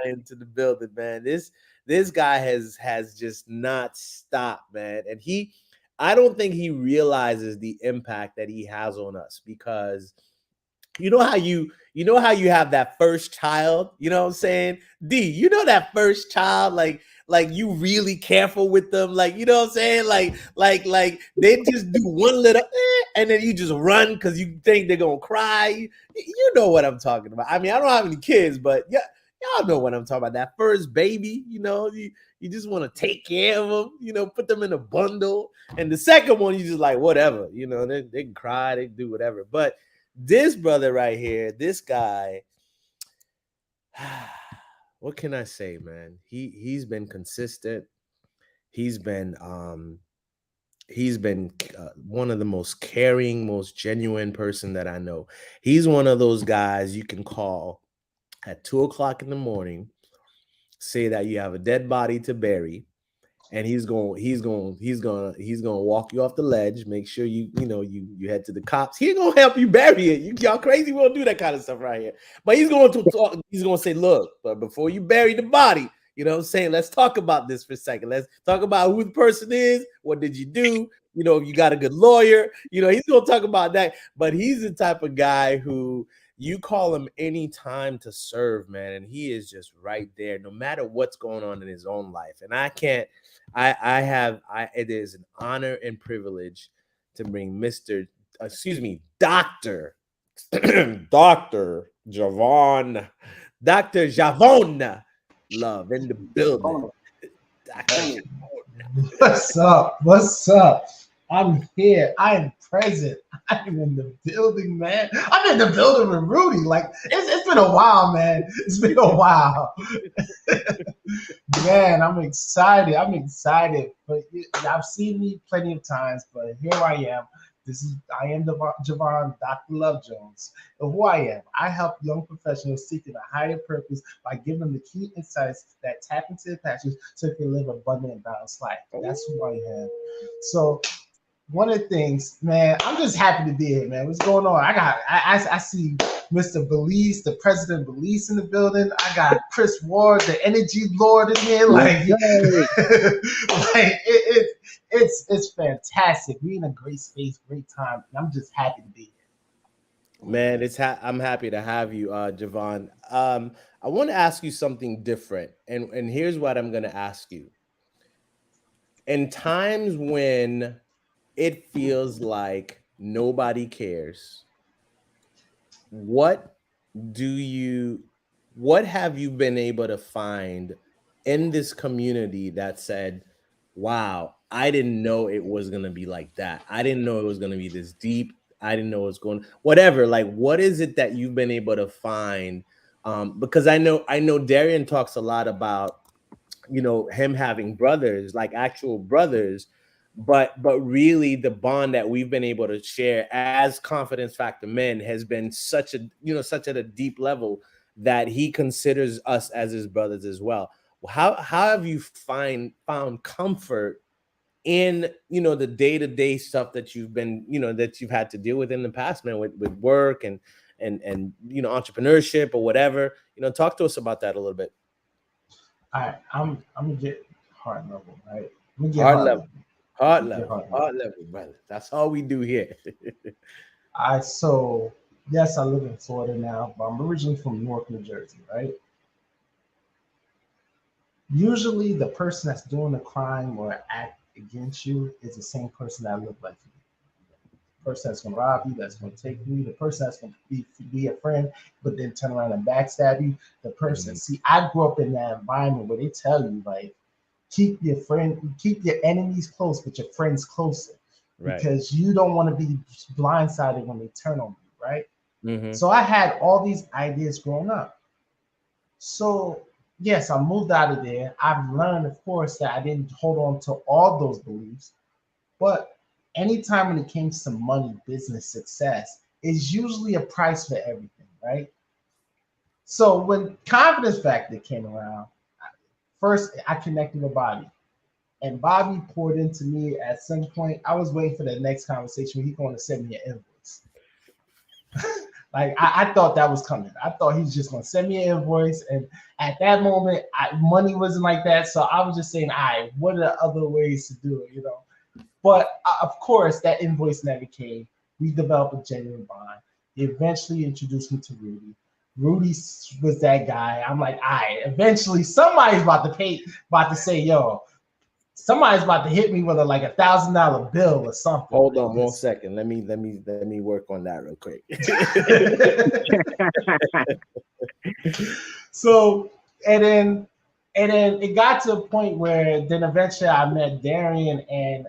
lion to the building, man. This guy has just not stopped, man. And I don't think he realizes the impact that he has on us because you know how you have that first child, you know what I'm saying? D, you know that first child, like you really careful with them, like you know what I'm saying? Like they just do one little and then you just run because you think they're gonna cry. You know what I'm talking about. I mean, I don't have any kids, but yeah, y'all know what I'm talking about. That first baby, you just want to take care of them, put them in a bundle. And the second one, you just like whatever, they can cry, they can do whatever. But this brother right here, this guy, what can I say, man? He's been consistent. He's been one of the most caring, most genuine person that I know. He's one of those guys you can call at 2:00 in the morning, say that you have a dead body to bury, and he's gonna walk you off the ledge, make sure you head to the cops. He ain't gonna help you bury it. Y'all crazy, we don't do that kind of stuff right here. But he's going to talk, he's gonna say, look, but before you bury the body, you know what I'm saying? Let's talk about this for a second. Let's talk about who the person is. What did you do? You got a good lawyer. He's gonna talk about that. But he's the type of guy who you call him any time to serve, man, and he is just right there, no matter what's going on in his own life. And it is an honor and privilege to bring Dr. Dr. Javon Love in the building. Dr. What's up? I'm here. I am present. I'm in the building, man. I'm in the building with Rudy. Like it's been a while, man. It's been a while. Man, I'm excited. But I've seen me plenty of times, but here I am. I am Javon Dr. Love Jones. And who I am, I help young professionals seeking a higher purpose by giving them the key insights that tap into their passions so they can live abundant and balanced life. That's who I am. So one of the things, man, I'm just happy to be here, man. What's going on? I see Mr. Belize, the president of Belize in the building. I got Chris Ward, the energy lord in here. Like, it's fantastic. We in a great space, great time, and I'm just happy to be here. Man, I'm happy to have you, Javon. I want to ask you something different, and here's what I'm going to ask you. In times when it feels like nobody cares, what have you been able to find in this community that said, wow, I didn't know it was going to be like that. I didn't know it was going to be this deep. I didn't know it was going, whatever. Like, what is it that you've been able to find? Because I know Darian talks a lot about, him having brothers, like actual brothers, but really the bond that we've been able to share as Confidence Factor men has been such at a deep level that he considers us as his brothers as well. How have you found comfort in the day-to-day stuff that you've been that you've had to deal with in the past, man, with work and entrepreneurship or whatever? Talk to us about that a little bit. All right, I'm gonna get heart level, right? Heart level, brother. That's all we do here. So yes, I live in Florida now, but I'm originally from Newark, New Jersey, right? Usually the person that's doing the crime or act against you is the same person that look like you. The person that's gonna rob you, that's gonna take you, the person that's gonna be a friend, but then turn around and backstab you. The person, see, I grew up in that environment where they tell you, like, keep your enemies close, but your friends closer. Right. Because you don't want to be blindsided when they turn on you, right? Mm-hmm. So I had all these ideas growing up. So yes, I moved out of there. I've learned, of course, that I didn't hold on to all those beliefs, but anytime when it came to money, business, success, is usually a price for everything, right? So when Confidence Factor came around, first I connected with Bobby, and Bobby poured into me at some point. I was waiting for the next conversation where he's going to send me an invoice. Like I thought that was coming. I thought he was just going to send me an invoice, and at that moment, money wasn't like that. So I was just saying, all right, what are the other ways to do it, But of course, that invoice never came. We developed a genuine bond. He eventually introduced me to Rudy. Rudy was that guy. I'm like, all right, eventually somebody's about to say, yo, somebody's about to hit me with like $1,000 bill or something. Hold on 1 second. Let me work on that real quick. So, and then it got to a point where then eventually I met Darian, and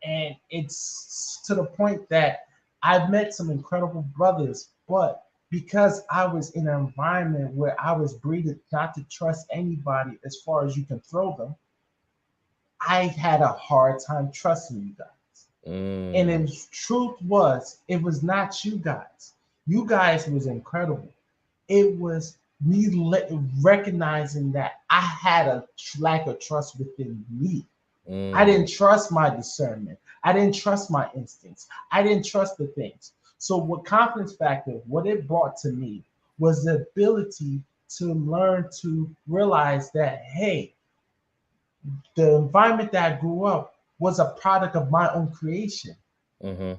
and it's to the point that I've met some incredible brothers, but because I was in an environment where I was breeded not to trust anybody as far as you can throw them, I had a hard time trusting you guys. And the truth was, it was not you guys. You guys was incredible. It was me recognizing that I had a lack of trust within me. I didn't trust my discernment. I didn't trust my instincts. I didn't trust the things. So what Confidence Factor, what it brought to me was the ability to learn to realize that, hey, the environment that I grew up was a product of my own creation. Mm-hmm.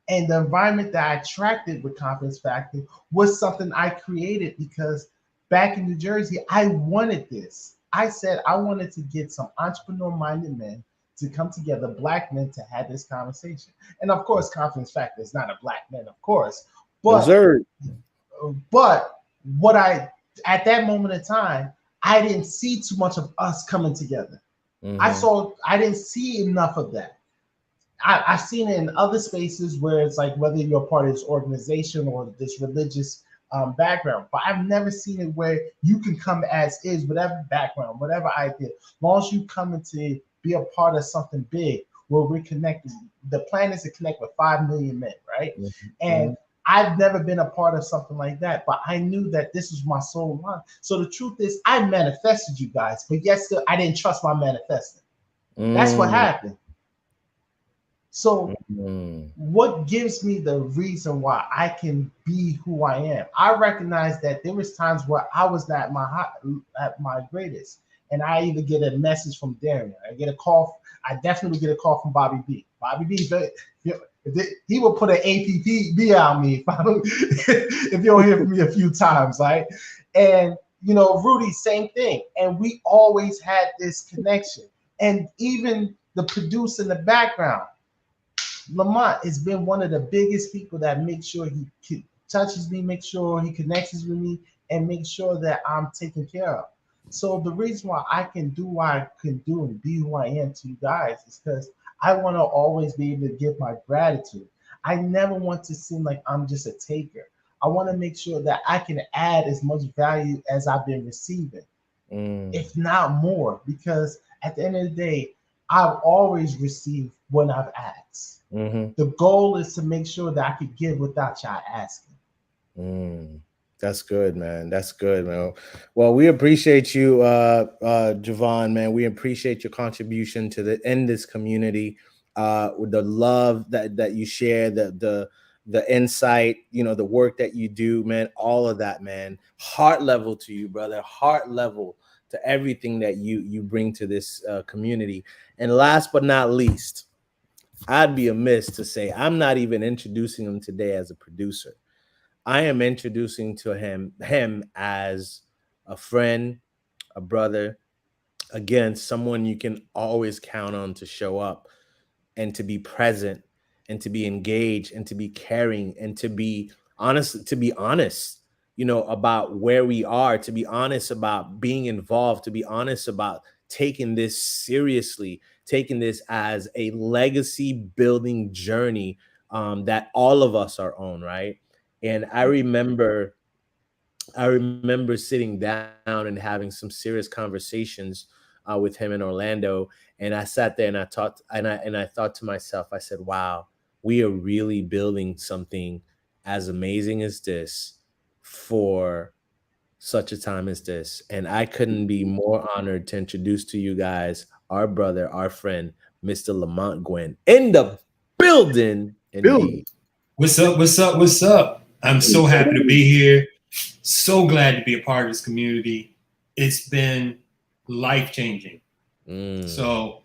And the environment that I attracted with Confidence Factor was something I created because back in New Jersey, I wanted this. I said I wanted to get some entrepreneur-minded men to come together, Black men, to have this conversation. And of course, Confidence Factor is not a Black man, of course. But what at that moment in time, I didn't see too much of us coming together. Mm-hmm. I didn't see enough of that. I've seen it in other spaces where it's like whether you're part of this organization or this religious background, but I've never seen it where you can come as is, whatever background, whatever idea, as long as you come into be a part of something big, where we're connected. The plan is to connect with 5 million men, right? Mm-hmm. And I've never been a part of something like that, but I knew that this was my soul line. So the truth is, I manifested you guys, but yet still, I didn't trust my manifesting. That's what happened. So what gives me the reason why I can be who I am? I recognize that there was times where I was not at my greatest, and I either get a message from Darian, I get a call. I definitely get a call from Bobby B. Bobby B, he will put an APB on me if you don't hear from me a few times, right? And you know, Rudy, same thing. And we always had this connection. And even the producer in the background, Lamont has been one of the biggest people that makes sure he touches me, make sure he connects with me, and make sure that I'm taken care of. So the reason why I can do what I can do and be who I am to you guys is because I want to always be able to give my gratitude. I never want to seem like I'm just a taker. I want to make sure that I can add as much value as I've been receiving, if not more, because at the end of the day, I've always received when I've asked. The goal is to make sure that I could give without y'all asking. That's good, man. That's good, man. Well, we appreciate you, Javon, man. We appreciate your contribution to this community, with the love that you share, the insight, you know, the work that you do, man. All of that, man. Heart level to you, brother. Heart level to everything that you bring to this community. And last but not least, I'd be amiss to say I'm not even introducing him today as a producer. I am introducing to him as a friend, a brother, again, someone you can always count on to show up and to be present and to be engaged and to be caring and to be honest, you know, about where we are, to be honest about being involved, to be honest about taking this seriously, taking this as a legacy building journey that all of us are on, right? And I remember sitting down and having some serious conversations with him in Orlando. And I sat there and I thought to myself, I said, wow, we are really building something as amazing as this for such a time as this. And I couldn't be more honored to introduce to you guys our brother, our friend, Mr. Lamont Gwen, in the building. Indeed. What's up? What's up? What's up? I'm so happy to be here. So glad to be a part of this community. It's been life-changing. So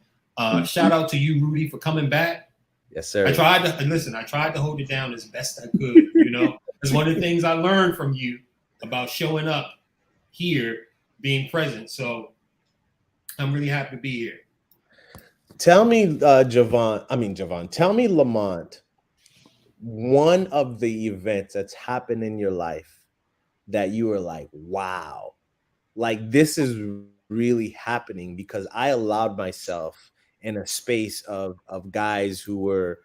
shout out to you, Rudy, for coming back. Yes, sir. I tried to hold it down as best I could, you know. It's one of the things I learned from you about showing up here, being present. So I'm really happy to be here. Tell me, tell me, Lamont, one of the events that's happened in your life that you were like, wow, like this is really happening, because I allowed myself in a space of guys who were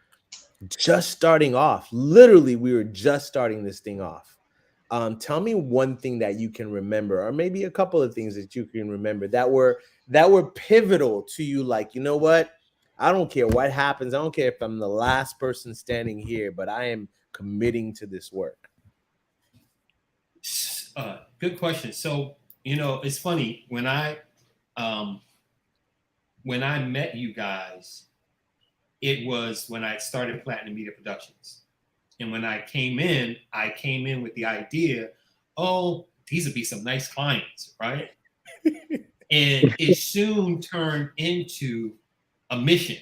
just starting off. Literally, we were just starting this thing off. Tell me one thing that you can remember, or maybe a couple of things that you can remember that were pivotal to you. Like, you know what? I don't care what happens. I don't care if I'm the last person standing here, but I am committing to this work. Good question. So, you know, it's funny when I met you guys, it was when I started Platinum Media Productions. And when I came in with the idea, oh, these would be some nice clients, right? And it soon turned into a mission.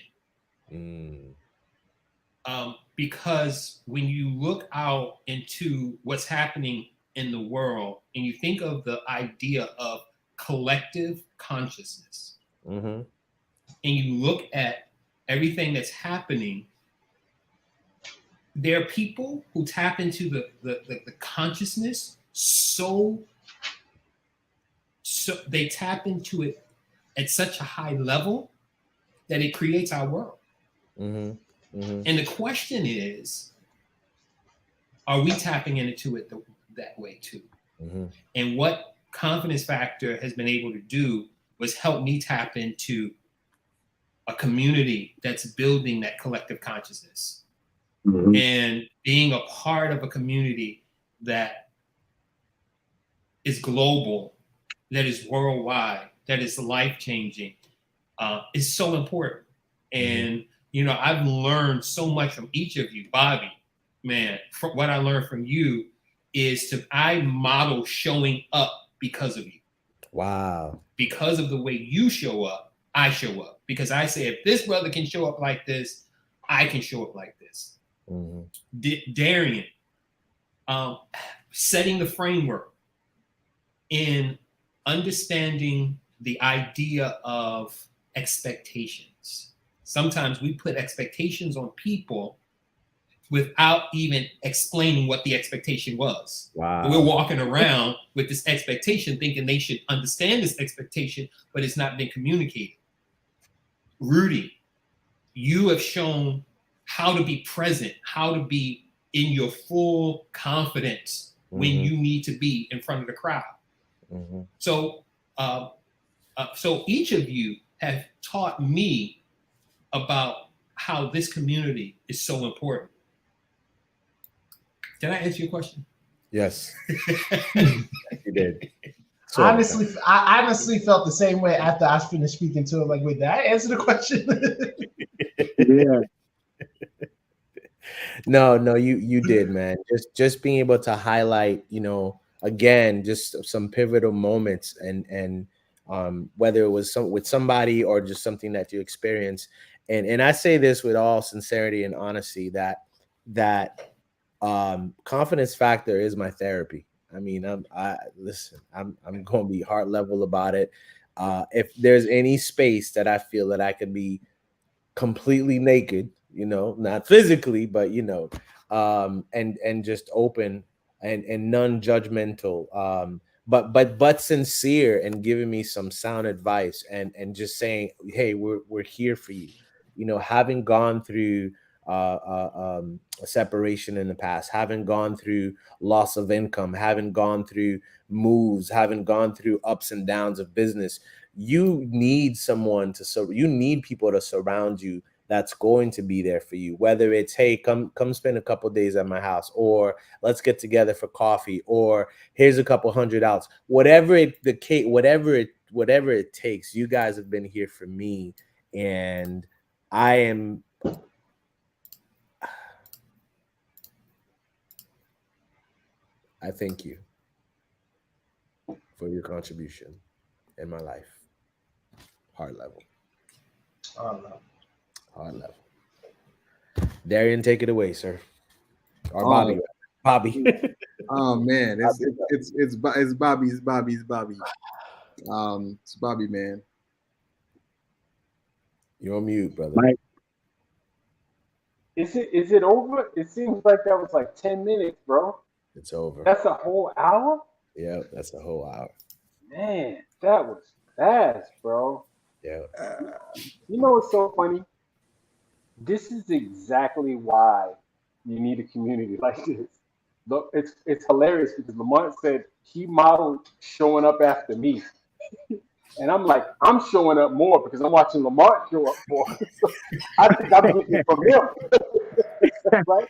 Because when you look out into what's happening in the world and you think of the idea of collective consciousness, and you look at everything that's happening, there are people who tap into the consciousness so they tap into it at such a high level that it creates our world. And the question is, are we tapping into it that way too? And what Confidence Factor has been able to do was help me tap into a community that's building that collective consciousness. Mhm. And being a part of a community that is global, that is worldwide, that is life-changing, is so important. And, you know, I've learned so much from each of you. Bobby, man, what I learned from you is I model showing up because of you. Wow. Because of the way you show up, I show up. Because I say, if this brother can show up like this, I can show up like this. Darian, setting the framework in understanding the idea of expectations. Sometimes we put expectations on people without even explaining what the expectation was. Wow. We're walking around with this expectation thinking they should understand this expectation, but it's not been communicated. Rudy, you have shown how to be present, how to be in your full confidence when you need to be in front of the crowd. So, so each of you have taught me about how this community is so important. Did I answer your question? Yes. You did. So, Honestly, I honestly felt the same way after I finished speaking to him. Like, wait, did I answer the question? Yeah. No, you did, man. Just being able to highlight, you know, again, just some pivotal moments and whether it was with somebody or just something that you experienced. And I say this with all sincerity and honesty that confidence factor is my therapy. I mean, I'm going to be heart level about it. If there's any space that I feel that I could be completely naked, you know, not physically, but you know, and just open and non-judgmental, but sincere, and giving me some sound advice and just saying, hey, we're here for you. You know, having gone through a separation in the past, having gone through loss of income, having gone through moves, having gone through ups and downs of business, you need someone you need people to surround you that's going to be there for you. Whether it's, hey, come spend a couple days at my house, or let's get together for coffee, or here's a couple $100. Whatever it takes, you guys have been here for me, and I thank you for your contribution in my life. Heart level. Heart level. Darian, take it away, sir. Or Bobby. Bobby. Oh man, it's Bobby. It's Bobby, man. You're on mute, brother. Mike. Is it over? It seems like that was like 10 minutes, bro. It's over. That's a whole hour? Yeah, that's a whole hour. Man, that was fast, bro. Yeah. You know what's so funny? This is exactly why you need a community like this. Look, it's hilarious because Lamont said he modeled showing up after me. And I'm like, I'm showing up more because I'm watching Lamont show up more. So I think I'm getting it from him. Right?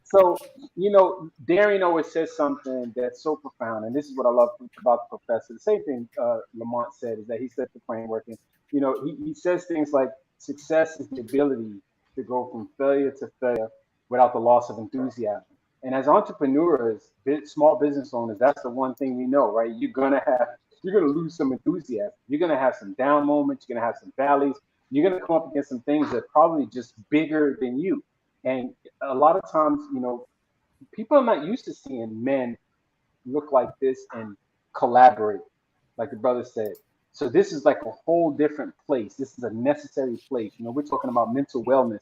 So, you know, Darian always says something that's so profound, and this is what I love about the professor. The same thing Lamont said is that he set the framework, and you know, he says things like success is the ability to go from failure to failure without the loss of enthusiasm. And as entrepreneurs, small business owners, that's the one thing we know, right? You're gonna lose some enthusiasm. You're gonna have some down moments. You're gonna have some valleys. You're gonna come up against some things that are probably just bigger than you. And a lot of times, you know, people are not used to seeing men look like this and collaborate, like the brother said. So this is like a whole different place. This is a necessary place. You know, we're talking about mental wellness,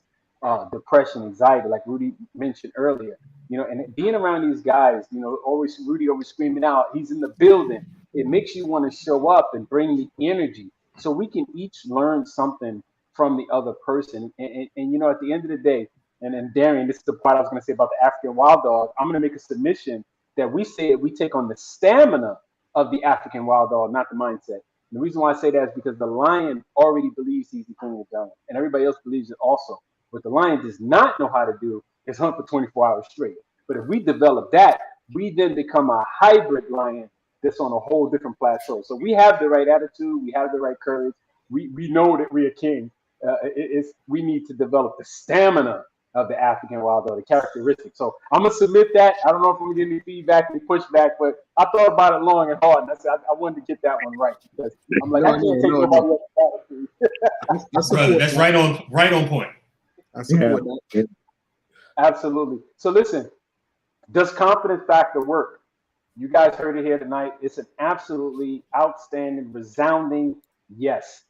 depression, anxiety, like Rudy mentioned earlier. You know, and being around these guys, you know, Rudy always screaming out, he's in the building. It makes you want to show up and bring the energy so we can each learn something from the other person. And you know, at the end of the day, and then Darian, this is the part I was going to say about the African wild dog. I'm going to make a submission that we say we take on the stamina of the African wild dog, not the mindset. And the reason why I say that is because the lion already believes he's the king of the jungle, and everybody else believes it also. What the lion does not know how to do is hunt for 24 hours straight. But if we develop that, we then become a hybrid lion that's on a whole different plateau. So we have the right attitude, we have the right courage. We know that we're a king. We need to develop the stamina of the African wild dog, the characteristics. So I'm gonna submit that. I don't know if I'm gonna get any feedback and pushback, but I thought about it long and hard, and I said I wanted to get that one right because I'm like, I can't take nobody else's attitude. Brother, that's right on point. I support that. Absolutely. So listen, does confidence factor work? You guys heard it here tonight. It's an absolutely outstanding, resounding yes.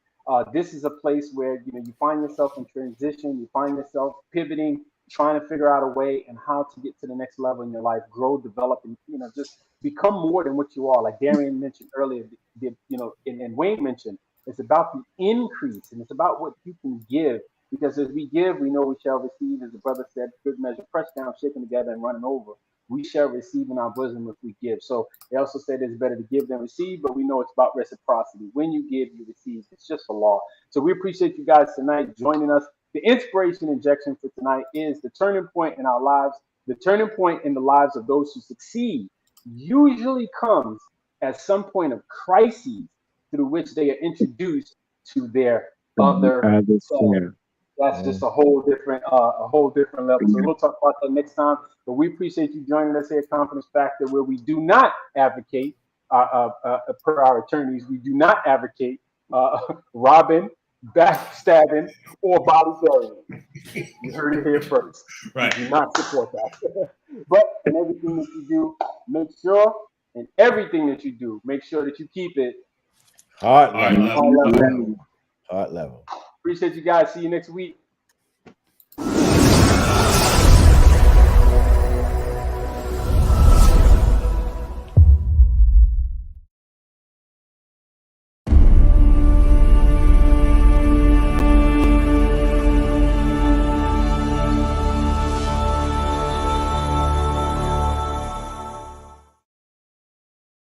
This is a place where you find yourself in transition, you find yourself pivoting, trying to figure out a way and how to get to the next level in your life, grow, develop, and just become more than what you are. Like Darian mentioned earlier, and Wayne mentioned, it's about the increase and it's about what you can give. Because as we give, we know we shall receive. As the brother said, good measure, pressed down, shaken together, and running over. We shall receive in our bosom if we give. So they also said it's better to give than receive, but we know it's about reciprocity. When you give, you receive. It's just a law. So we appreciate you guys tonight joining us. The inspiration injection for tonight is the turning point in our lives. The turning point in the lives of those who succeed usually comes at some point of crises through which they are introduced to their other self. That's just a whole different level. So we'll talk about that next time. But we appreciate you joining us here at Confidence Factor, where we do not advocate, per our attorneys, we do not advocate robbing, backstabbing, or body burying. You heard it here first. Right. We do not support that. But in everything that you do, make sure that you keep it Heart level. level. Appreciate you guys. See you next week.